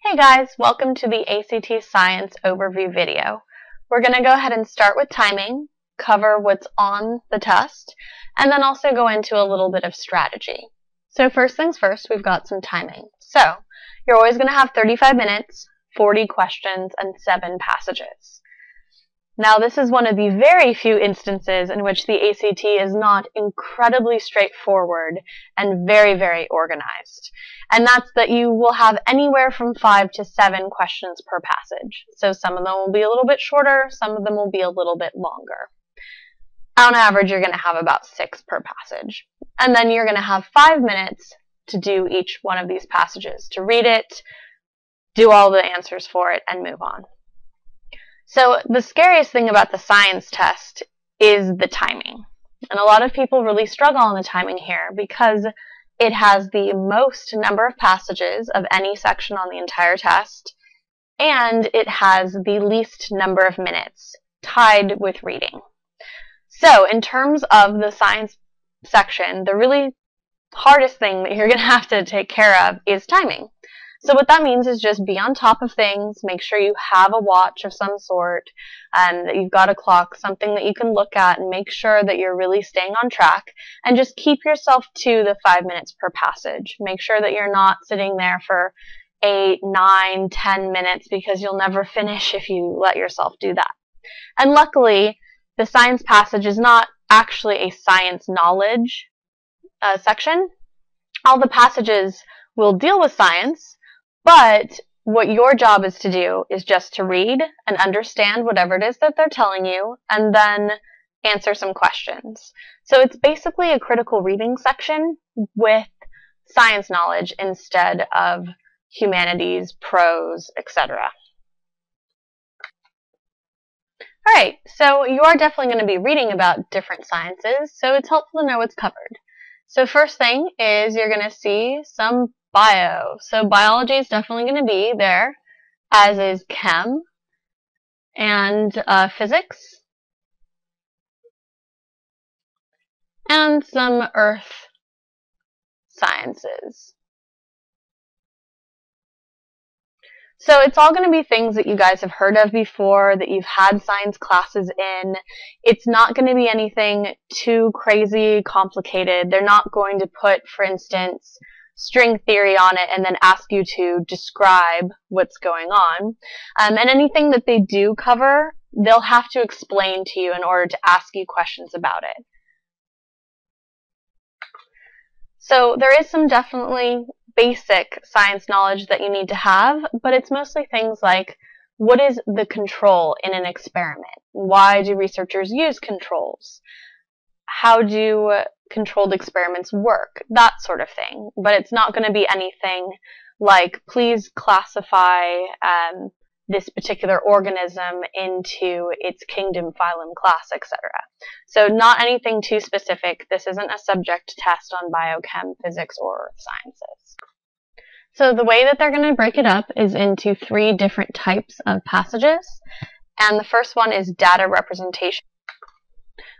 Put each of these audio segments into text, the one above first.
Hey guys, welcome to the ACT Science overview video. We're going to go ahead and start with timing, cover what's on the test, and then also go into a little bit of strategy. So first things first, we've got some timing. So you're always going to have 35 minutes, 40 questions, and 7 passages. Now this is one of the very few instances in which the ACT is not incredibly straightforward and very, very organized. And that's that you will have anywhere from 5 to 7 questions per passage. So some of them will be a little bit shorter, some of them will be a little bit longer. On average, you're going to have about 6 per passage. And then you're going to have 5 minutes to do each one of these passages, to read it, do all the answers for it, and move on. So the scariest thing about the science test is the timing. And a lot of people really struggle on the timing here because it has the most number of passages of any section on the entire test, and it has the least number of minutes, tied with reading. So in terms of the science section, the really hardest thing that you're going to have to take care of is timing. So what that means is just be on top of things, make sure you have a watch of some sort, and that you've got a clock, something that you can look at, and make sure that you're really staying on track, and just keep yourself to the 5 minutes per passage. Make sure that you're not sitting there for 8, 9, 10 minutes, because you'll never finish if you let yourself do that. And luckily, the science passage is not actually a science knowledge section. All the passages will deal with science, but what your job is to do is just to read and understand whatever it is that they're telling you, and then answer some questions. So it's basically a critical reading section with science knowledge instead of humanities, prose, etc. Alright, so you are definitely going to be reading about different sciences, so it's helpful to know what's covered. So first thing is you're going to see some bio. So biology is definitely going to be there, as is chem and physics and some earth sciences. So it's all going to be things that you guys have heard of before, that you've had science classes in. It's not going to be anything too crazy complicated. They're not going to put, for instance, string theory on it and then ask you to describe what's going on. And anything that they do cover, they'll have to explain to you in order to ask you questions about it. So there is some definitely basic science knowledge that you need to have, but it's mostly things like, what is the control in an experiment? Why do researchers use controls? How do controlled experiments work? That sort of thing. But it's not going to be anything like, please classify this particular organism into its kingdom, phylum, class, etc. So not anything too specific. This isn't a subject test on biochem, physics, or earth sciences. So the way that they're going to break it up is into 3 different types of passages. And the first one is data representation,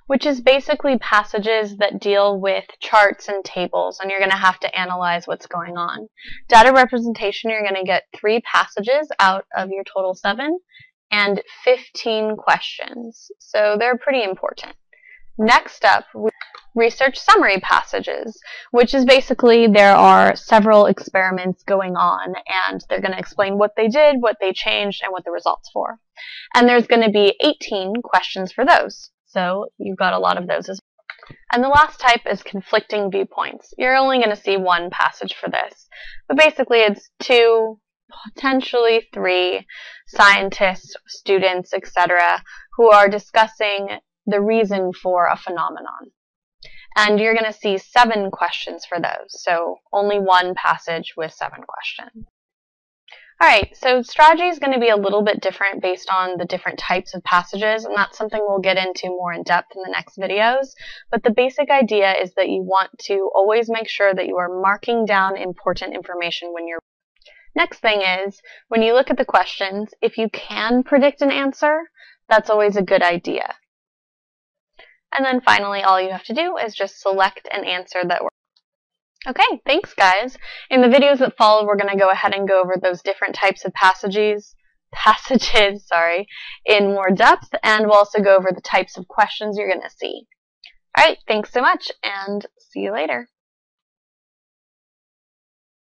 which is basically passages that deal with charts and tables, and you're going to have to analyze what's going on. Data representation, you're going to get 3 passages out of your total 7, and 15 questions. So they're pretty important. Next up, research summary passages, which is basically there are several experiments going on, and they're going to explain what they did, what they changed, and what the results for. And there's going to be 18 questions for those. So you've got a lot of those as well. And the last type is conflicting viewpoints. You're only going to see 1 passage for this. But basically it's 2, potentially 3 scientists, students, etc. who are discussing the reason for a phenomenon. And you're going to see 7 questions for those. So only 1 passage with 7 questions. Alright, so strategy is going to be a little bit different based on the different types of passages, and that's something we'll get into more in depth in the next videos. But the basic idea is that you want to always make sure that you are marking down important information when you're reading. Next thing is, when you look at the questions, if you can predict an answer, that's always a good idea. And then finally, all you have to do is just select an answer that works. Okay, thanks guys. In the videos that follow, we're going to go ahead and go over those different types of passages, in more depth, and we'll also go over the types of questions you're going to see. Alright, thanks so much, and see you later.